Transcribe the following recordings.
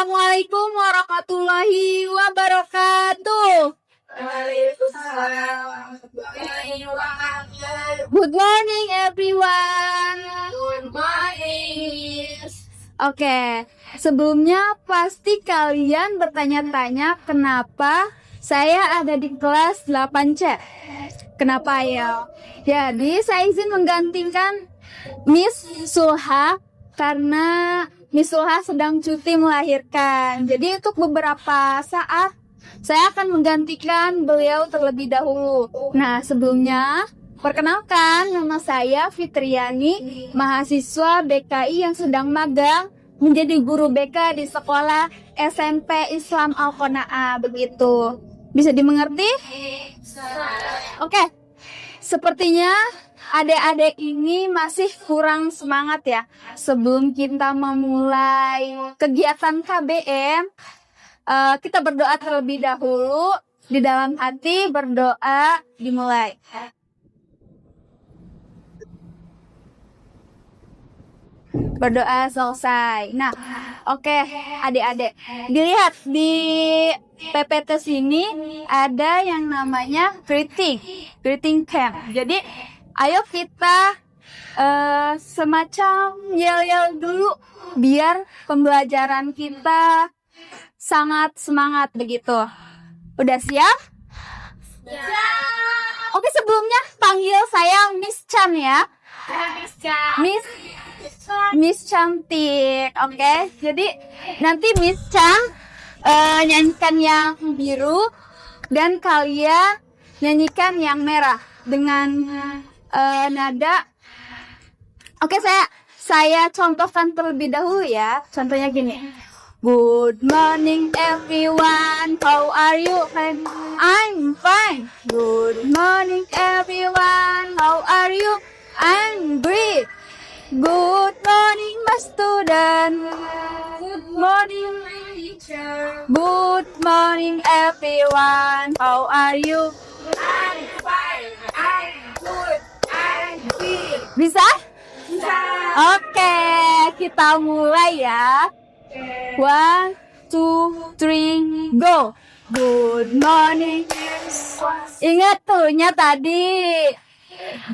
Assalamualaikum warahmatullahi wabarakatuh. Good morning everyone. Good morning. Oke, sebelumnya pasti kalian bertanya-tanya kenapa saya ada di kelas 8C. Kenapa ya? Jadi saya izin menggantikan Miss Sulha karena Miss Sulha sedang cuti melahirkan. Jadi untuk beberapa saat saya akan menggantikan beliau terlebih dahulu. Nah, sebelumnya perkenalkan, nama saya Fitriani, mahasiswa BKI yang sedang magang menjadi guru BK di sekolah SMP Islam Al-Qanaah, begitu. Bisa dimengerti? Oke. Sepertinya adik-adik ini masih kurang semangat ya. Sebelum kita memulai kegiatan KBM, kita berdoa terlebih dahulu. Di dalam hati berdoa dimulai. Berdoa selesai. Nah, oke, adik-adik. Dilihat di PPT sini ada yang namanya greeting camp. Jadi, ayo kita semacam yel-yel dulu biar pembelajaran kita sangat semangat begitu. Udah siap? Ya. Oke, sebelumnya panggil saya Miss Chan ya. Miss Cantik. Oke. Jadi nanti Miss Chan nyanyikan yang biru dan kalian nyanyikan yang merah dengan nada. Oke, saya contohkan terlebih dahulu ya. Contohnya gini. Good morning everyone, how are you? I'm fine. Good morning everyone, how are you? I'm great. Good morning my student. Good morning, my teacher. Good morning everyone, how are you? I'm fine. I'm good. I'm good. Bisa? Bisa. Oke, kita mulai ya. 1, 2, 3, go. Good morning. Ingat tuhnya tadi.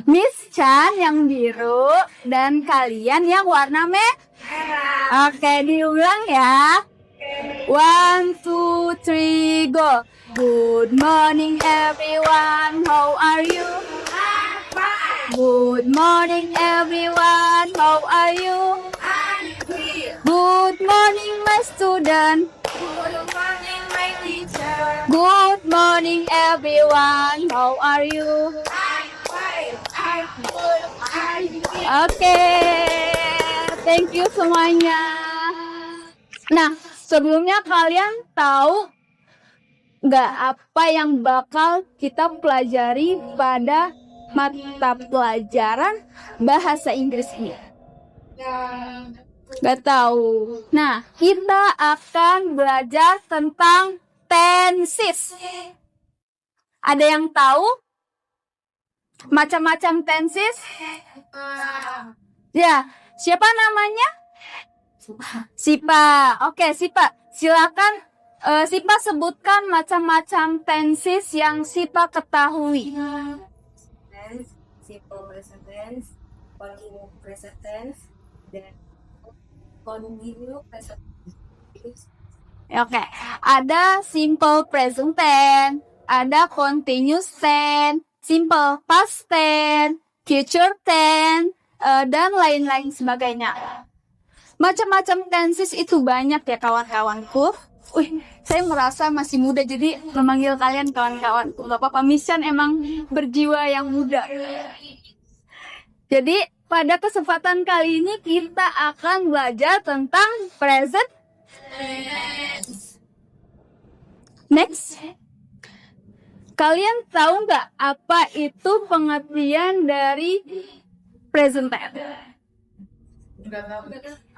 Miss Chan yang biru dan kalian yang warna merah. Oke, diulang ya. 1, 2, 3, go. Good morning everyone, how are you? I'm fine. Good morning everyone, how are you? I'm good. Good morning my student. Good morning, my teacher. Good morning everyone, how are you? I'm fine. I'm good. I'm good. Oke, thank you semuanya. Nah, sebelumnya kalian tahu nggak apa yang bakal kita pelajari pada mata pelajaran bahasa Inggris ini? Nggak tahu. Nah, kita akan belajar tentang tenses. Ada yang tahu? Macam-macam tenses? Ya, siapa namanya? Sipa. Oke, Sipa. Silakan Sipa sebutkan macam-macam tenses yang Sipa ketahui. Tense, simple present tense, continuous present tense, dan continuous present tense. Oke, ada simple present tense, ada continuous tense, simple past tense, future tense, dan lain-lain sebagainya. Macam-macam tenses itu banyak ya kawan-kawanku. Saya merasa masih muda jadi memanggil kalian kawan-kawanku. Gak apa-apa, Misan emang berjiwa yang muda. Jadi pada kesempatan kali ini kita akan belajar tentang present tense. Next. Kalian tahu nggak apa itu pengertian dari present tense?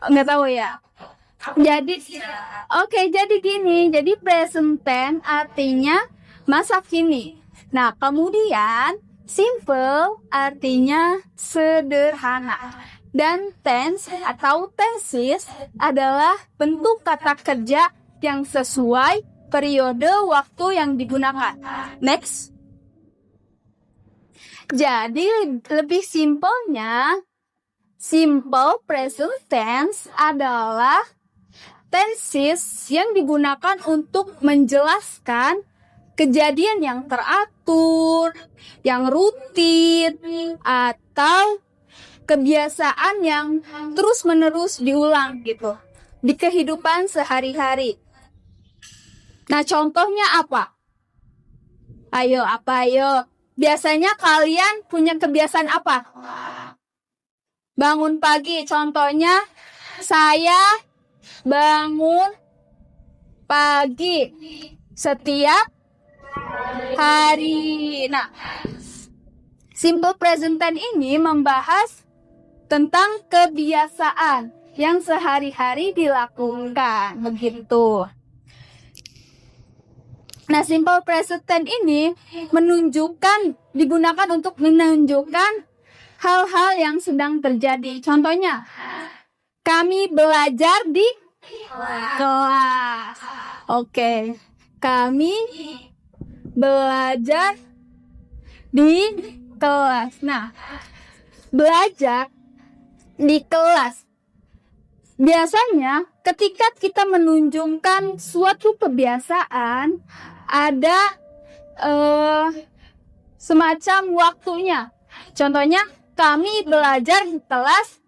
Nggak tahu ya. Jadi, jadi gini. Jadi present tense artinya masa kini. Nah, kemudian simple artinya sederhana. Dan tense atau tenses adalah bentuk kata kerja yang sesuai periode waktu yang digunakan. Next. Jadi lebih simpelnya, simple present tense adalah tenses yang digunakan untuk menjelaskan kejadian yang teratur, yang rutin, atau kebiasaan yang terus-menerus diulang gitu di kehidupan sehari-hari. Nah, contohnya apa? Ayo. Biasanya kalian punya kebiasaan apa? Bangun pagi. Contohnya, saya bangun pagi setiap hari. Nah, simple present tense ini membahas tentang kebiasaan yang sehari-hari dilakukan, begitu. Nah, simple present tense ini digunakan untuk menunjukkan hal-hal yang sedang terjadi. Contohnya, kami belajar di kelas. Oke, kami belajar di kelas. Nah, belajar di kelas. Biasanya ketika kita menunjukkan suatu kebiasaan, ada semacam waktunya. Contohnya, kami belajar di kelas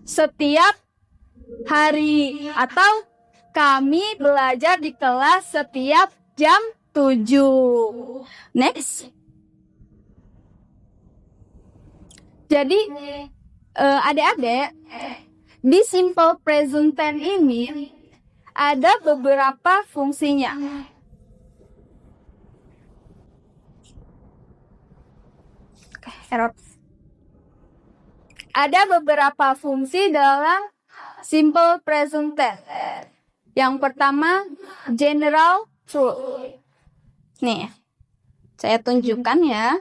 setiap hari, atau kami belajar di kelas setiap jam 7. Next. Jadi adik-adik, di simple present tense ini ada beberapa fungsinya. Error. Ada beberapa fungsi dalam simple present tense. Yang pertama, general truth. Nih, saya tunjukkan ya.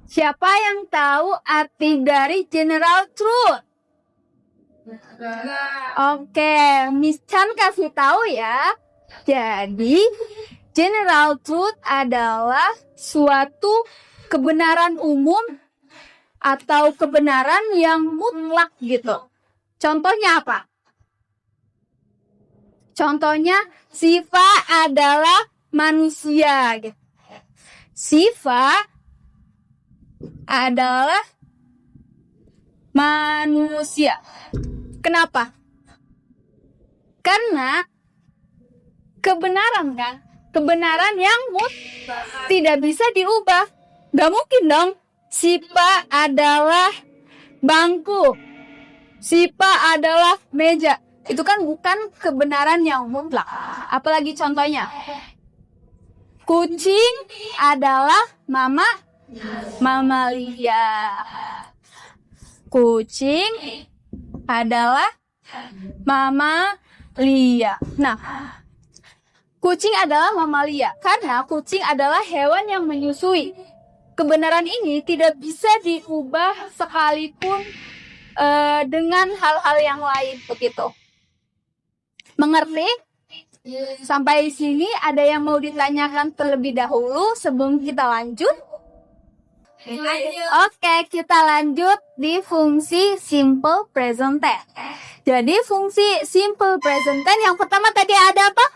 Siapa yang tahu arti dari general truth? Oke, Miss Chan kasih tahu ya. Jadi, general truth adalah suatu kebenaran umum atau kebenaran yang mutlak gitu. Contohnya apa? Contohnya, Siva adalah manusia. Siva adalah manusia. Kenapa? Karena kebenaran kan? Kebenaran yang tidak bisa diubah. Gak mungkin dong. Siva adalah bangku. Siva adalah meja. Itu kan bukan kebenaran yang mutlak. Apalagi contohnya. Kucing adalah mamalia. Kucing adalah mamalia. Nah, kucing adalah mamalia karena kucing adalah hewan yang menyusui. Kebenaran ini tidak bisa diubah sekalipun dengan hal-hal yang lain, begitu. Mengerti? Sampai sini ada yang mau ditanyakan terlebih dahulu sebelum kita lanjut? Oke, kita lanjut di fungsi simple present tense. Jadi fungsi simple present tense yang pertama tadi ada apa?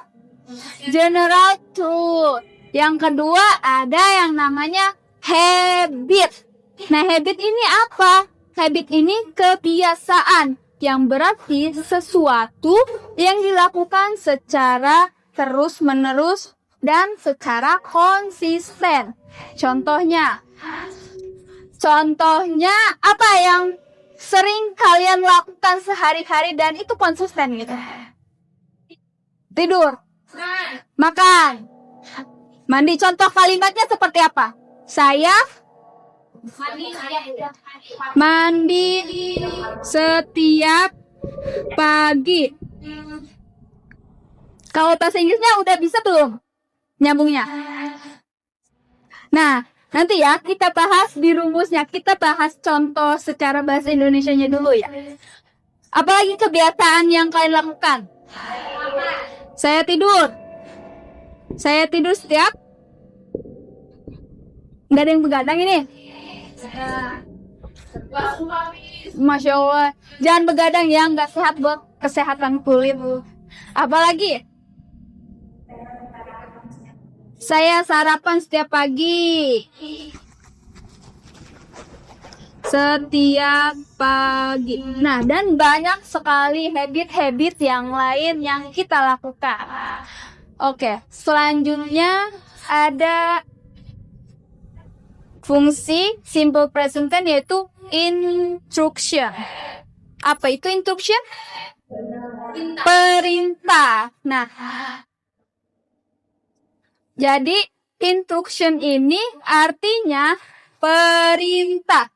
General truth. Yang kedua ada yang namanya habit. Nah, habit ini apa? Habit ini kebiasaan, yang berarti sesuatu yang dilakukan secara terus-menerus dan secara konsisten. Contohnya apa yang sering kalian lakukan sehari-hari dan itu konsisten gitu? Tidur, makan, mandi. Contoh kalimatnya seperti apa? Saya mandi setiap pagi. Kalau bahasa Inggrisnya udah bisa belum nyambungnya? Nah, nanti ya kita bahas di rumusnya. Kita bahas contoh secara bahasa Indonesianya dulu ya. Apalagi kebiasaan yang kalian lakukan? Saya tidur. Saya tidur setiap. Nggak ada yang begadang ini. Masya Allah. Jangan begadang ya, nggak sehat buat kesehatan kulit. Apalagi? Saya sarapan setiap pagi. Setiap pagi. Nah, dan banyak sekali habit-habit yang lain yang kita lakukan. Oke, selanjutnya ada fungsi simple present tense yaitu instruction. Apa itu instruction? Perintah. Nah, jadi instruction ini artinya perintah.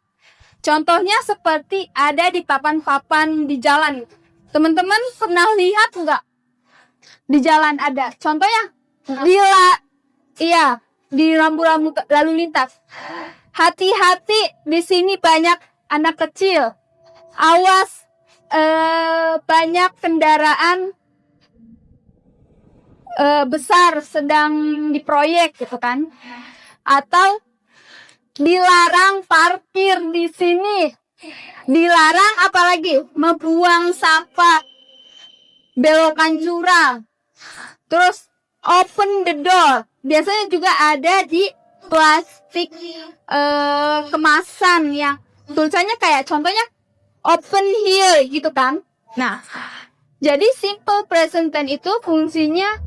Contohnya seperti ada di papan-papan di jalan. Teman-teman pernah lihat nggak? Di jalan ada. Contohnya di rambu-rambu lalu lintas. Hati-hati, di sini banyak anak kecil. Awas, banyak kendaraan besar sedang diproyek gitu kan. Atau dilarang parkir di sini. Dilarang apalagi membuang sampah, belokan jurang. Terus open the door. Biasanya juga ada di plastik kemasan yang tulisannya kayak contohnya open here gitu kan. Nah, jadi simple present tense itu fungsinya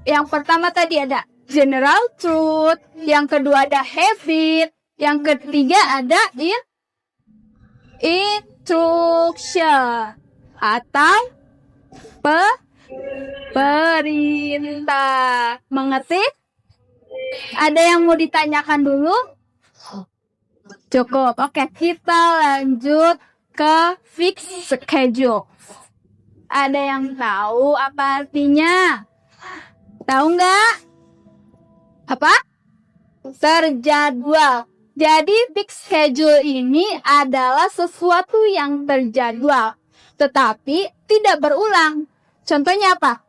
yang pertama tadi ada general truth, yang kedua ada habit, yang ketiga ada instruction atau perintah. Mengerti? Ada yang mau ditanyakan dulu? Cukup. Oke, kita lanjut ke fixed schedule. Ada yang tahu apa artinya? Tahu nggak? Apa? Terjadwal. Jadi fixed schedule ini adalah sesuatu yang terjadwal, tetapi tidak berulang. Contohnya apa?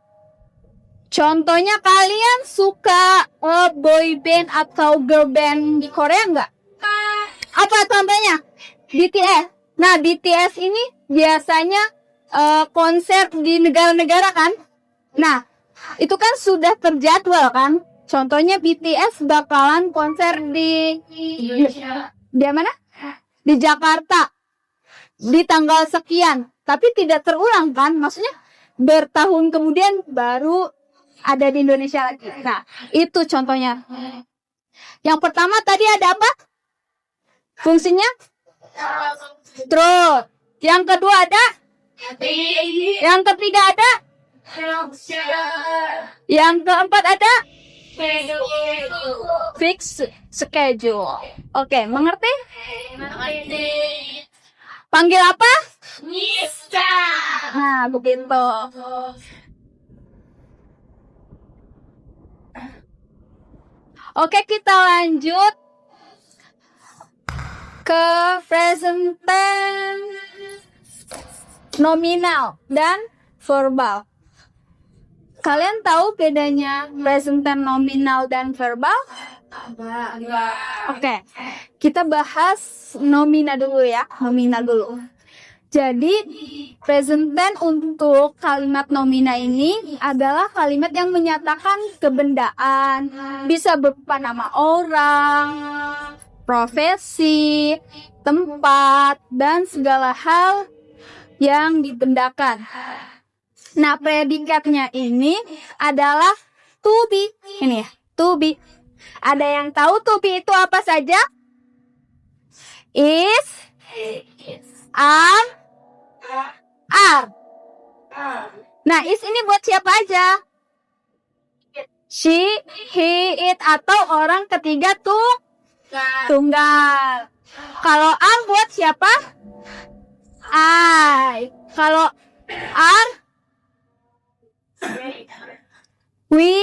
Contohnya kalian suka boy band atau girl band di Korea nggak? Apa contohnya? BTS. Nah, BTS ini biasanya konser di negara-negara kan? Nah, itu kan sudah terjadwal kan? Contohnya BTS bakalan konser di mana? Di Jakarta di tanggal sekian, tapi tidak terulang kan? Maksudnya bertahun kemudian baru ada di Indonesia lagi. Nah, itu contohnya. Yang pertama tadi ada apa? Fungsinya? True. Yang kedua ada? Yang ketiga ada? Yang keempat ada? Fixed schedule. Oke, mengerti? Panggil apa? Nah, begitu. Oke, kita lanjut ke present tense nominal dan verbal. Kalian tahu bedanya present tense nominal dan verbal? Oke, kita bahas nominal dulu ya. Nominal dulu. Jadi, present tense untuk kalimat nominal ini adalah kalimat yang menyatakan kebendaan, bisa berupa nama orang, profesi, tempat, dan segala hal yang dibendakan. Nah, predikatnya ini adalah to be. Ini ya, to be. Ada yang tahu to be itu apa saja? Is, are. Nah, is ini buat siapa aja? She, he, it, atau orang ketiga tunggal. Kalau are buat siapa? I. Kalau are, we,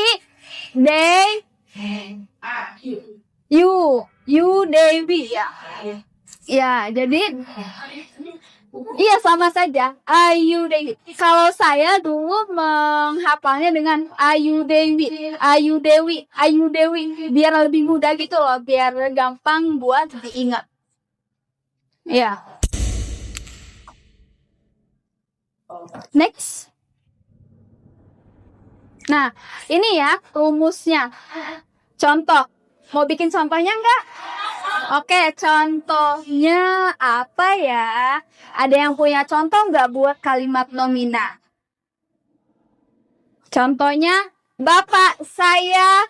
they, you. Dewi ya. Ya, jadi iya sama saja. Ayu Dewi. Kalau saya dulu menghafalnya dengan Ayu Dewi, Ayu Dewi, Ayu Dewi, biar lebih mudah gitu loh, biar gampang buat diingat. Ya. Next. Nah, ini ya rumusnya. Contoh. Mau bikin contohnya enggak? Oke, contohnya apa ya? Ada yang punya contoh nggak buat kalimat nomina? Contohnya, Bapak saya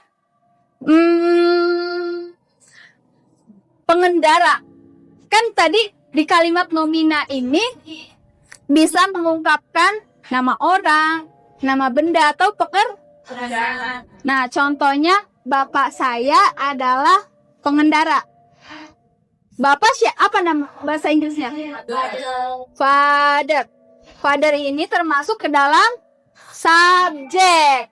pengendara. Kan tadi di kalimat nomina ini bisa mengungkapkan nama orang, nama benda, atau pekerjaan. Nah, contohnya, Bapak saya adalah pengendara. Bapak siapa nama bahasa Inggrisnya? Father. Father ini termasuk ke dalam subjek.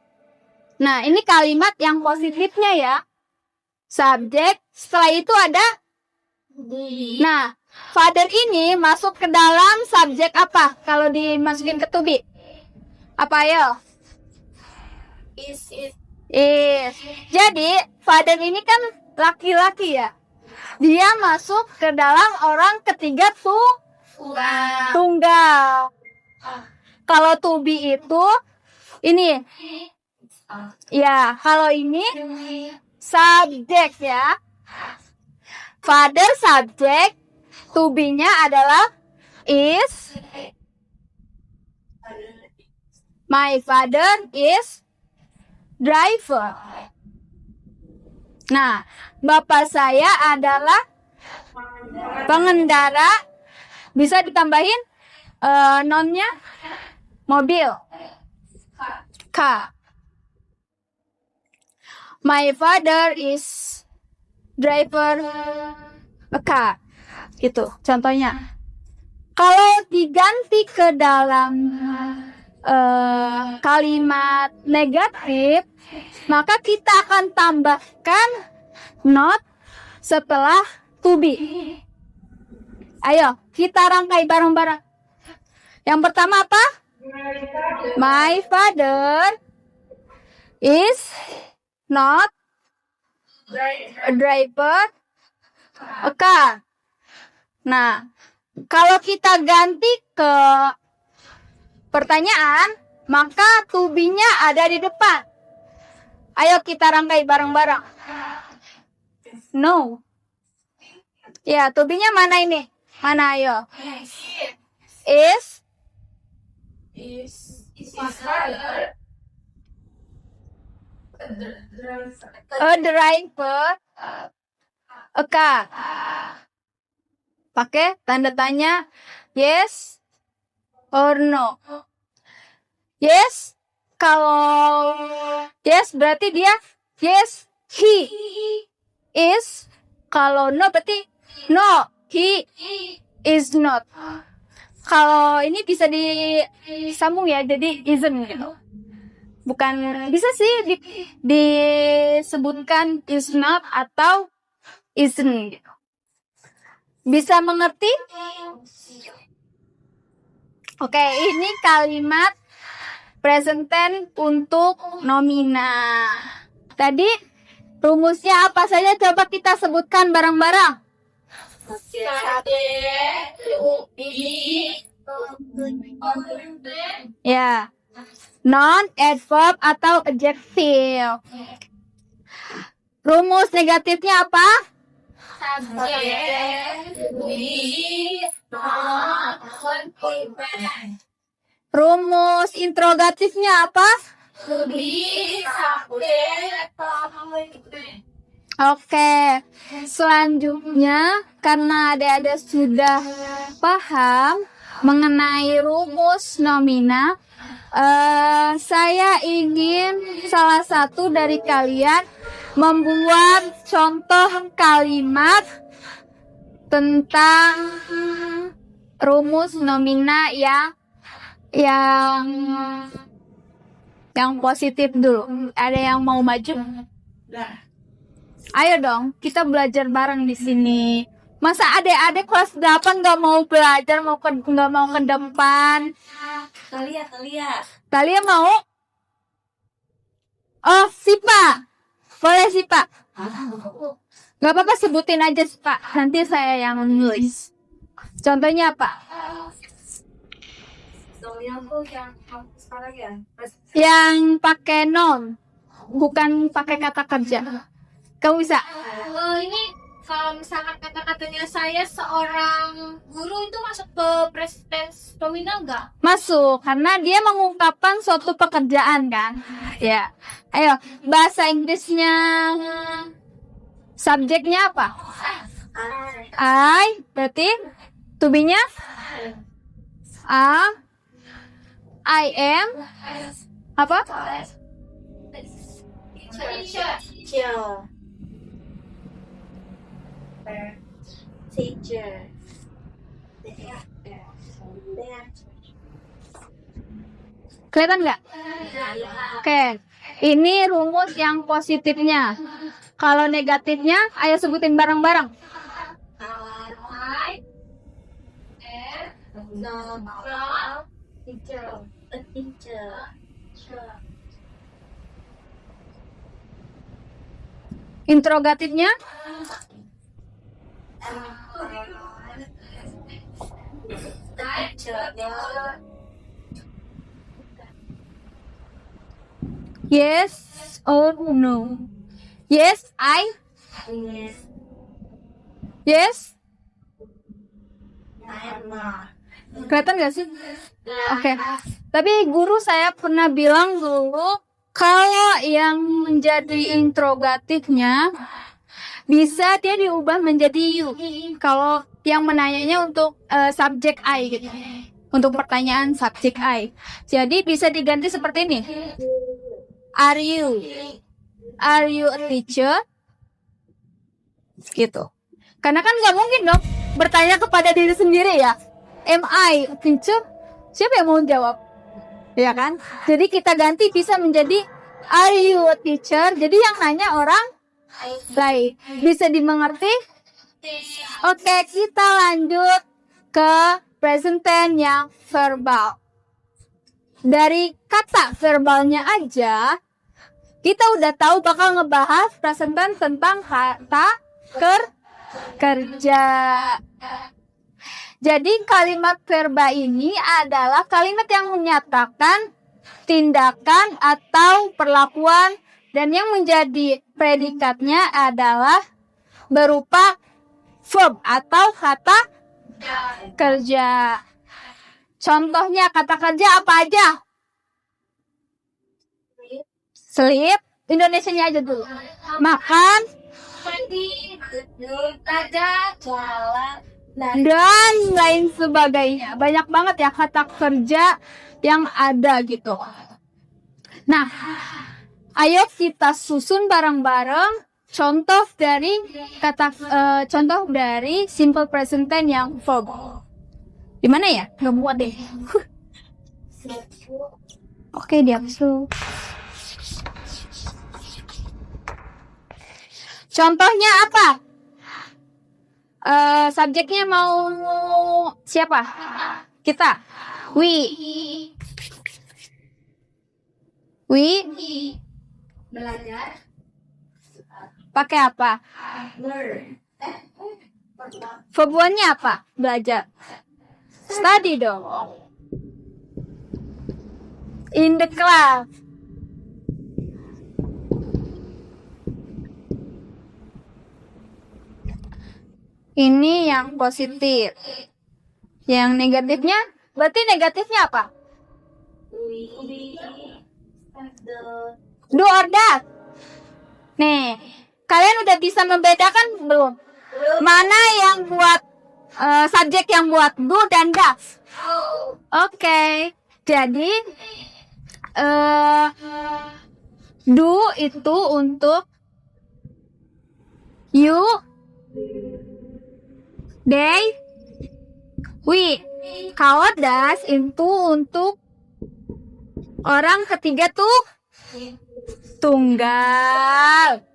Nah, ini kalimat yang positifnya ya. Subjek, setelah itu ada nah, father ini masuk ke dalam subjek apa? Kalau dimasukin ke to be. Apa ya? Is. Jadi, father ini kan laki-laki ya. Dia masuk ke dalam orang ketiga tunggal. Kalau to be itu ini. Ya, kalau ini subjek ya. Father subjek, to be-nya adalah is. My father is driver. Nah, bapak saya adalah pengendara. Bisa ditambahin nonnya mobil. Car. My father is driver a car. Gitu contohnya. Kalau diganti ke dalam kalimat negatif, maka kita akan tambahkan not setelah to be. Ayo, kita rangkai bareng-bareng. Yang pertama apa? My father is not a driver a car. Nah, kalau kita ganti ke pertanyaan, maka to be-nya ada di depan. Ayo kita rangkai bareng-bareng. No. Ya, to be-nya mana ini? Mana ayo? Is a driver a car. Pakai tanda tanya yes or no. Yes, kalau yes berarti dia yes, he is. Kalau no berarti no, he is not. Kalau ini bisa disambung ya, jadi isn't gitu. Bukan, bisa sih disebutkan is not atau isn't gitu. Bisa mengerti? Oke, ini kalimat present tense untuk nomina. Tadi rumusnya apa saja? Coba kita sebutkan bareng-bareng. Ya, noun, adverb atau adjective. Rumus negatifnya apa? Rumus interrogatifnya apa? Oke, selanjutnya karena adik-adik sudah paham mengenai rumus nomina, saya ingin salah satu dari kalian membuat contoh kalimat tentang rumus nomina yang positif dulu. Ada yang mau maju? Ayo dong, kita belajar bareng di sini. Masa adik-adik kelas 8 nggak mau belajar, nggak mau ke depan? Talia. Talia mau? Oh, Sipa. Boleh Sipa. Nggak apa-apa, sebutin aja Sipa. Nanti saya yang nulis. Contohnya apa? Contohnya yang sekarang ya. Yang pakai noun, bukan pakai kata kerja. Kamu bisa? Ini kalau misalkan kata-katanya saya seorang guru itu masuk ke presiden Rowena nggak? Masuk, karena dia mengungkapkan suatu pekerjaan kan. Ya. Ayo, bahasa Inggrisnya subjeknya apa? I, berarti to be-nya I am apa? Teacher. Kelihatan nggak? Oke, ini rumus yang positifnya. Kalau negatifnya, ayo sebutin bareng-bareng. Teacher. Interrogatifnya, yes or no. Yes, I. Yes. Kelihatan nggak sih? Oke. Tapi guru saya pernah bilang dulu, kalau yang menjadi interrogatifnya bisa dia diubah menjadi you. Kalau yang menanyanya untuk subjek I gitu. Untuk pertanyaan subjek I. Jadi bisa diganti seperti ini. Are you a teacher? Gitu. Karena kan nggak mungkin dong bertanya kepada diri sendiri ya. Am I a teacher? Siapa yang mau jawab? Ya kan? Jadi kita ganti bisa menjadi are you a teacher? Jadi yang nanya orang lain. Bisa dimengerti? Oke, kita lanjut ke present tense yang verbal. Dari kata verbalnya aja, kita udah tahu bakal ngebahas present tense tentang kata kerja. Jadi kalimat verba ini adalah kalimat yang menyatakan tindakan atau perlakuan dan yang menjadi predikatnya adalah berupa verb atau kata kerja. Contohnya kata kerja apa aja? Sleep, Indonesianya aja dulu. Makan, Mandi, belajar, Jalan. dan lain sebagainya. Banyak banget ya kata kerja yang ada gitu. Nah, ayo kita susun bareng-bareng contoh dari contoh dari simple present tense yang verb. Di mana ya? Nggak muat deh. Oke, dihapus dulu. Contohnya apa? Subjeknya mau siapa? Kita. We Belajar. pakai apa? Learn. Verb one-nya apa? Belajar. Study dong. In the class. Ini yang positif. Yang negatifnya? Berarti negatifnya apa? Do or that. Nih, kalian udah bisa membedakan belum? Mana yang buat subjek yang buat do dan does? Oke. Jadi do itu untuk you, they, we. Kalau does itu untuk orang ketiga tuh tunggal.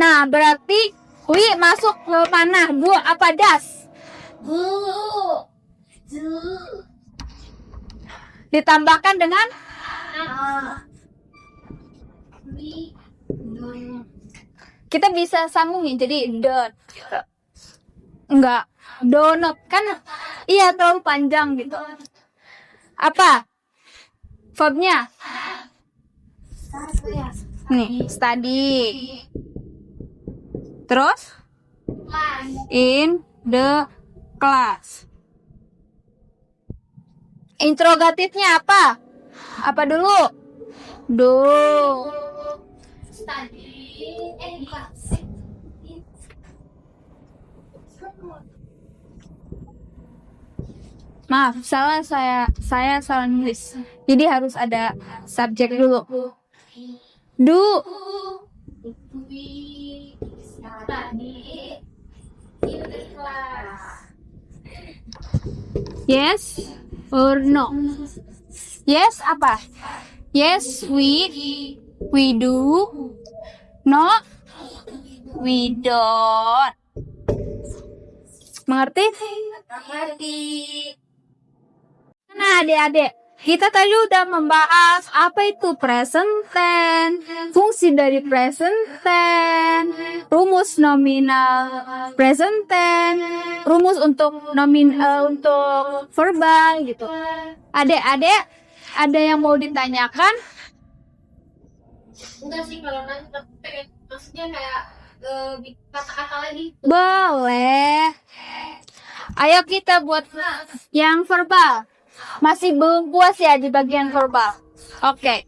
Nah, berarti Wi masuk ke mana? Bu apa das? Bu. Du. Ditambahkan dengan Wi. Du. kita bisa sambungin jadi dot. Enggak, donut kan iya terlalu panjang gitu. Apa? Verbnya? Nih, study. Terus in the class. Interrogatifnya apa? Apa dulu? Do. Study. Bukan. Maaf, saya salah nulis. Jadi harus ada subjek dulu. Do. We study in the class. Yes or no? Yes apa? Yes we do. No we don't. Mengerti? Mengerti. Nah, adik-adik, kita tadi udah membahas apa itu present tense, fungsi dari present tense, rumus nominal present tense, rumus untuk untuk verbal gitu. Adik-adik, ada yang mau ditanyakan? Enggak sih, kalau nanti maksudnya kayak kata-kata lagi. Boleh. Ayo kita buat yang verbal. Masih belum puas ya di bagian verbal. Oke.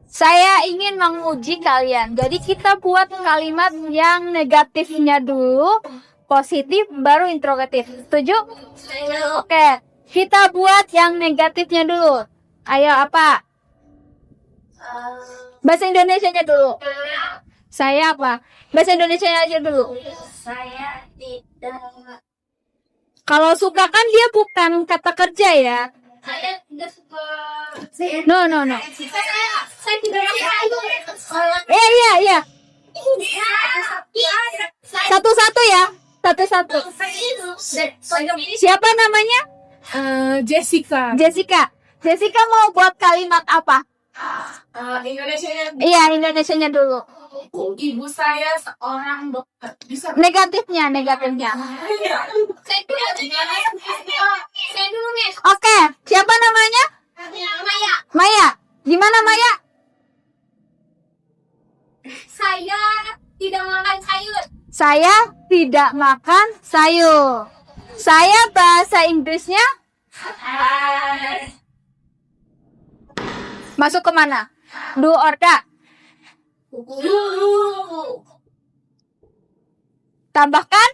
Saya ingin menguji kalian. Jadi kita buat kalimat yang negatifnya dulu, positif baru interrogatif. Setuju? Oke. Kita buat yang negatifnya dulu. Ayo apa? Bahasa Indonesianya dulu. Saya apa? Bahasa Indonesianya aja dulu. Saya tidak. Kalau suka kan dia bukan kata kerja ya. Saya tidak suka. No. Saya tidak suka. Iya. Satu-satu ya. Satu-satu. Siapa namanya? Jessica. Jessica mau buat kalimat apa? Indonesianya. Iya, Indonesianya dulu. Ibu saya seorang dokter. Bisa. Negatifnya. Saya dulu nih. Oke, siapa namanya? Maya. Gimana Maya? Saya tidak makan sayur. Saya tidak makan sayur. Saya bahasa Inggrisnya masuk ke mana? Do or da? Tambahkan?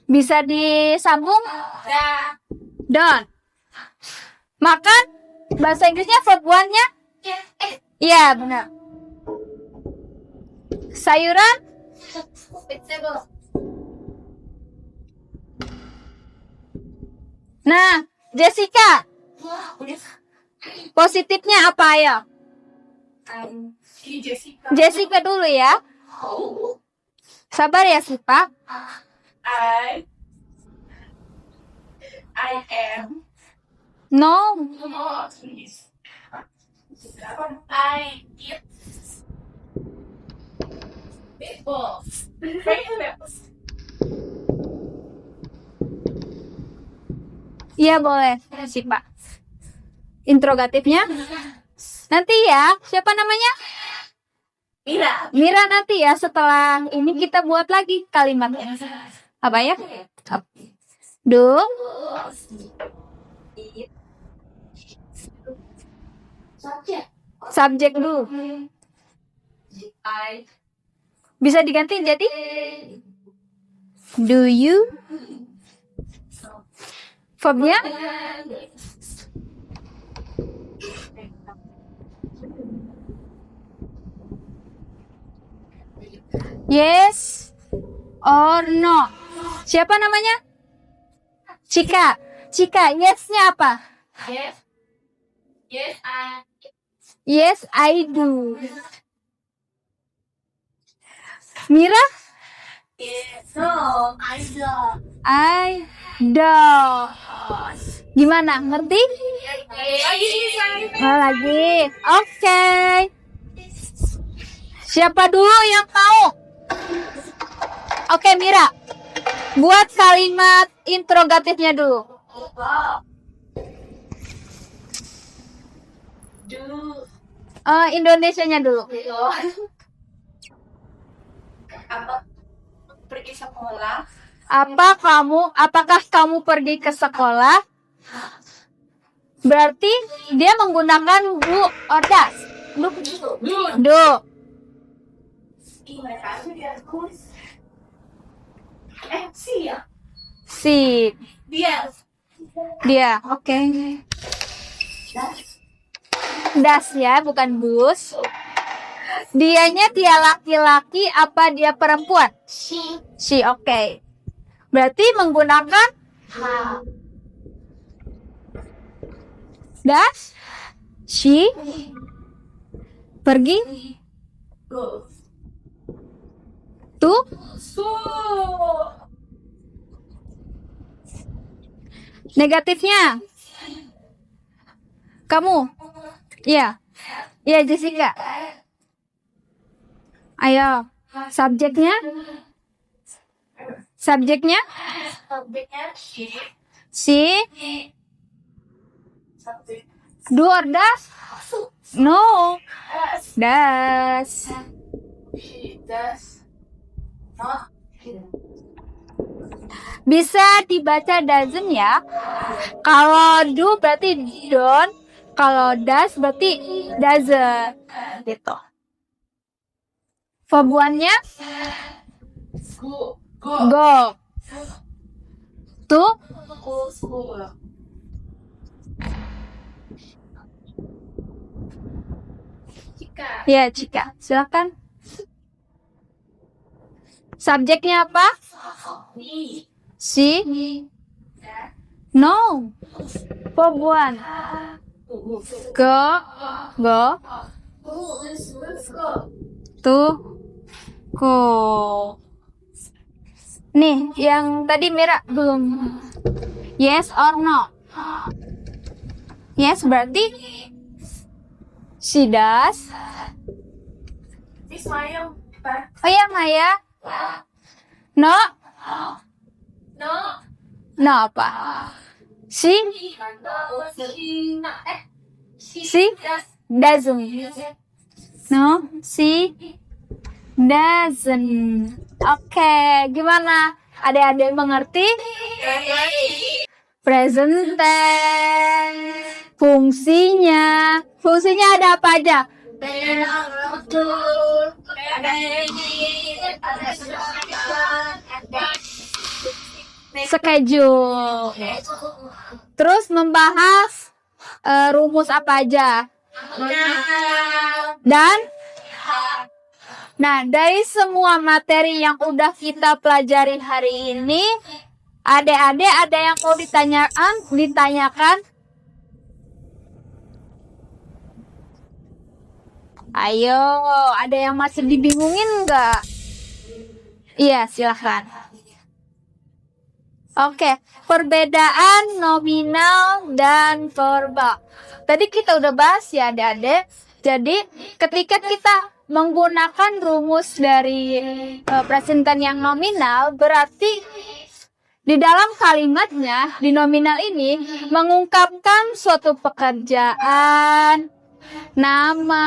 Bisa disambung? Don't. Makan? Bahasa Inggrisnya verb one-nya? Iya, benar. Sayuran? Vegetable. Nah, Jessica. Positifnya apa ya? Ini Jessica. Jessica dulu ya. Sabar ya, Sipa. I am. No. Oh, please. I eat meatballs. Vegetables. Iya boleh, Sipa. Interrogatifnya? Nanti ya. Siapa namanya? Mira nanti ya. Setelah ini kita buat lagi kalimatnya. Apa ya? Do. Subjek dulu. Bisa diganti jadi do you. Verbnya yes or no. Siapa namanya? Cika. Yesnya apa? Yes, Yes, I do. Mira? No, I don't. I don't. Gimana? Ngerti? Oh, lagi. Oke. Siapa dulu yang tahu? Oke, Mira. Buat kalimat interrogatifnya dulu. Indonesianya dulu. Apa? Pergi sekolah. Apakah kamu pergi ke sekolah? Berarti dia menggunakan do or does. Do. Sih ya. Si. Dia. Oke. Das ya, bukan bus. Dianya dia laki-laki apa dia perempuan? She, oke. Berarti menggunakan das. She pergi to negatifnya. Kamu. Iya. Iya, Jessica. Ayo, subjeknya? Subjeknya Si, subjek do or does? No, does. Bisa dibaca doesn't ya. Kalau do berarti don't, kalau does berarti doesn't. Gitu. Verbuannya go. To ya, Cika. Silakan. Subjeknya apa? Si. No. Verbuan. Go. To. Go. Nih, yang tadi Mira belum. Yes or no? Yes berarti she does. Oh ya, Maya. No. No apa? She doesn't. No, she doesn't. Oke, gimana? Adik-adik mengerti? Present tense. Fungsinya ada apa aja? Schedule. Terus membahas rumus apa aja? Dan nah, dari semua materi yang udah kita pelajari hari ini, adik-adik ada yang mau ditanyakan? Ayo, ada yang masih dibingungin nggak? Iya, silahkan. Oke, perbedaan nominal dan verbal. Tadi kita udah bahas ya, adik-adik. Jadi, ketika kita menggunakan rumus dari present tense yang nominal, berarti di dalam kalimatnya, di nominal ini, mengungkapkan suatu pekerjaan, nama,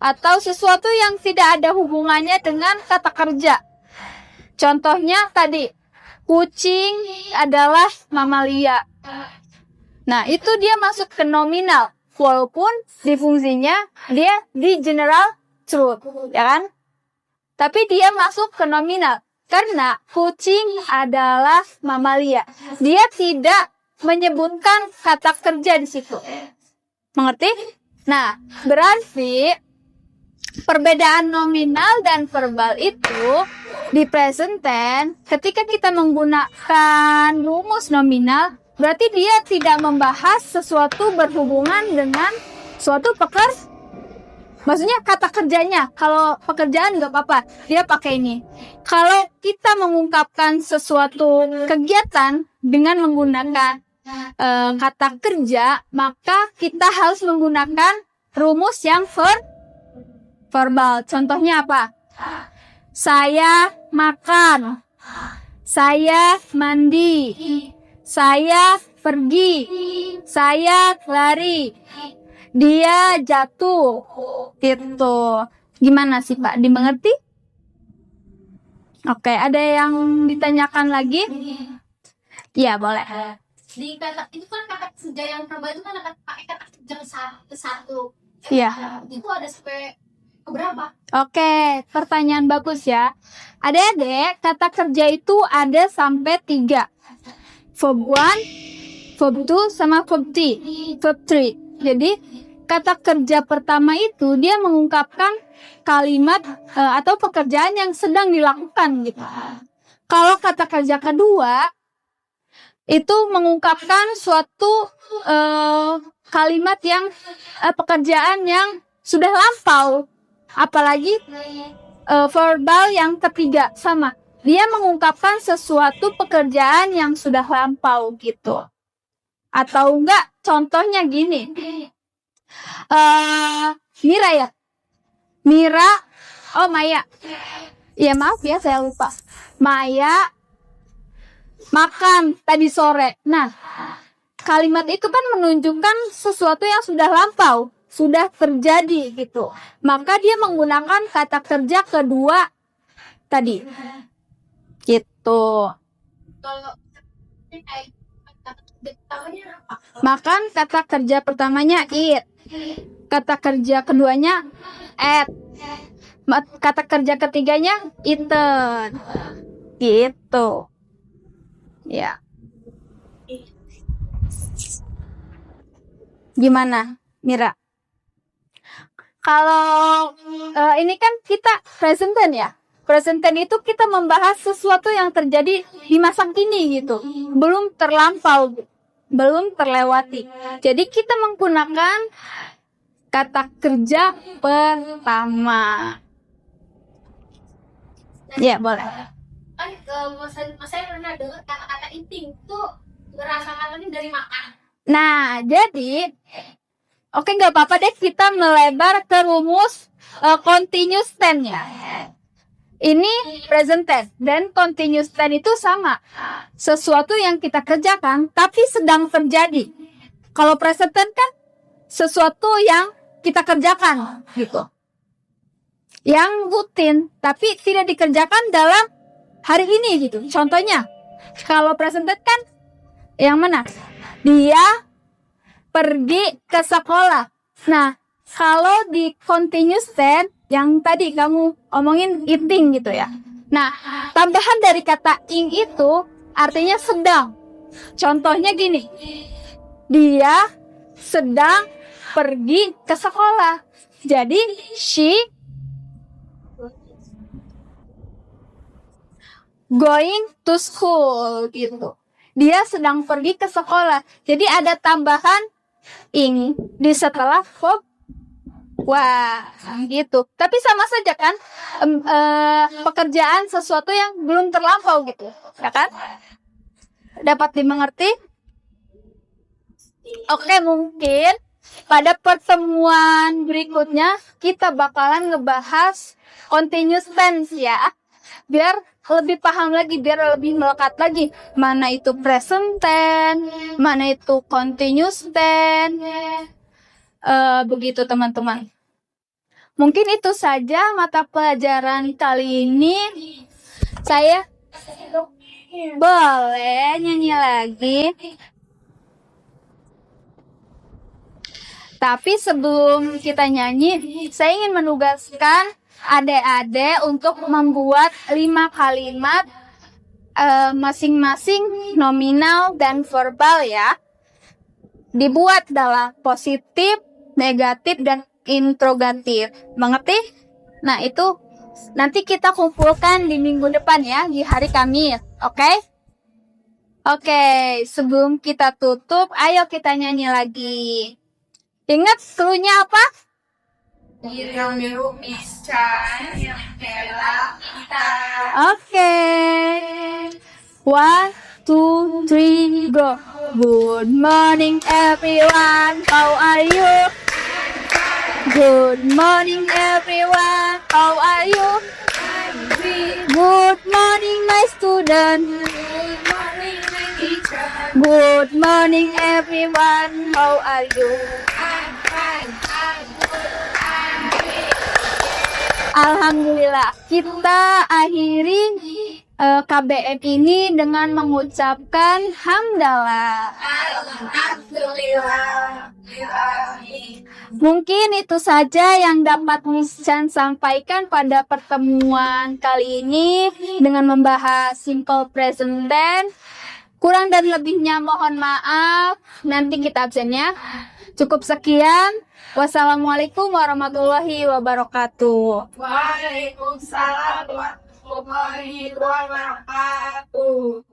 atau sesuatu yang tidak ada hubungannya dengan kata kerja. Contohnya tadi, kucing adalah mamalia. Nah, itu dia masuk ke nominal. Walaupun di fungsinya dia di general truth, ya kan? Tapi dia masuk ke nominal. Karena kucing adalah mamalia. Dia tidak menyebutkan kata kerja di situ. Mengerti? Nah, berarti perbedaan nominal dan verbal itu di present tense, ketika kita menggunakan rumus nominal, berarti dia tidak membahas sesuatu berhubungan dengan Suatu maksudnya kata kerjanya. Kalau pekerjaan nggak apa-apa, dia pakai ini. Kalau kita mengungkapkan sesuatu kegiatan dengan menggunakan kata kerja, maka kita harus menggunakan rumus yang verbal. Contohnya apa? Saya makan, saya mandi, saya pergi, saya lari, dia jatuh. Gitu. Gimana sih Pak? Dimengerti? Oke, ada yang ditanyakan lagi? Ya, boleh. Di kata itu kan kata kerja yang verbal itu kan pakai kata kerja satu. Iya. Itu ada sampai keberapa? Oke, pertanyaan bagus ya. Adik-adik, kata kerja itu ada sampai 3. Verb 1, verb 2, sama verb 3. Jadi, kata kerja pertama itu dia mengungkapkan kalimat atau pekerjaan yang sedang dilakukan gitu. Kalau kata kerja kedua itu mengungkapkan suatu kalimat yang pekerjaan yang sudah lampau. Apalagi verbal yang ketiga sama. Dia mengungkapkan sesuatu pekerjaan yang sudah lampau gitu. Atau enggak, contohnya gini. Mira ya? Maya. Ya maaf ya, saya lupa. Maya makan tadi sore. Nah, kalimat itu kan menunjukkan sesuatu yang sudah lampau, sudah terjadi gitu. Maka dia menggunakan kata kerja kedua tadi. Gitu. Kalau kata pertamanya apa? Makan kata kerja pertamanya eat. Kata kerja keduanya at. Kata kerja ketiganya eaten. Gitu. Ya. Gimana, Mira? Kalau ini kan kita present tense ya. Present tense itu kita membahas sesuatu yang terjadi di masa kini gitu. Belum terlampau, belum terlewati. Jadi kita menggunakan kata kerja pertama. Ya, boleh. Saya pernah dengar kata-kata inting tuh ngerasakannya dari makan. Nah, jadi oke, nggak apa-apa deh kita melebar ke rumus continuous tense ya. Ini present tense dan continuous tense itu sama. Sesuatu yang kita kerjakan tapi sedang terjadi. Kalau present tense kan sesuatu yang kita kerjakan gitu. Yang rutin tapi tidak dikerjakan dalam hari ini gitu. Contohnya, kalau present tense kan yang mana? Dia pergi ke sekolah. Nah, kalau di continuous tense yang tadi kamu omongin eating gitu ya. Nah, tambahan dari kata ing itu artinya sedang. Contohnya gini. Dia sedang pergi ke sekolah. Jadi she going to school gitu. Dia sedang pergi ke sekolah. Jadi ada tambahan ing di setelah verb. Wah, gitu. Tapi sama saja kan pekerjaan sesuatu yang belum terlampau gitu, ya kan? Dapat dimengerti? Oke, mungkin pada pertemuan berikutnya kita bakalan ngebahas continuous tense ya. Biar lebih paham lagi, biar lebih melekat lagi. Mana itu present tense, mana itu continuous tense. Begitu teman-teman. Mungkin itu saja mata pelajaran kali ini. Saya boleh nyanyi lagi. Tapi sebelum kita nyanyi, saya ingin menugaskan adik-adik untuk membuat 5 kalimat masing-masing nominal dan verbal ya. Dibuat dalam positif, negatif, dan interrogatif. Mengerti? Nah, itu nanti kita kumpulkan di minggu depan ya, di hari Kamis. Oke? Oke, sebelum kita tutup, ayo kita nyanyi lagi. Ingat cluenya apa? Yang biru bisa, yang merah kita. Oke. 1, 2, 3, go. Good morning everyone, how are you? Good morning everyone, how are you? Good morning my student. Good morning everyone, how are you? Alhamdulillah, kita akhiri KBM ini dengan mengucapkan hamdalah. Alhamdulillah. Mungkin itu saja yang dapat Miss Chan sampaikan pada pertemuan kali ini dengan membahas simple present tense. Kurang dan lebihnya mohon maaf. Nanti kita absennya. Cukup sekian. Wassalamualaikum warahmatullahi wabarakatuh. Waalaikumsalam warahmatullahi wabarakatuh.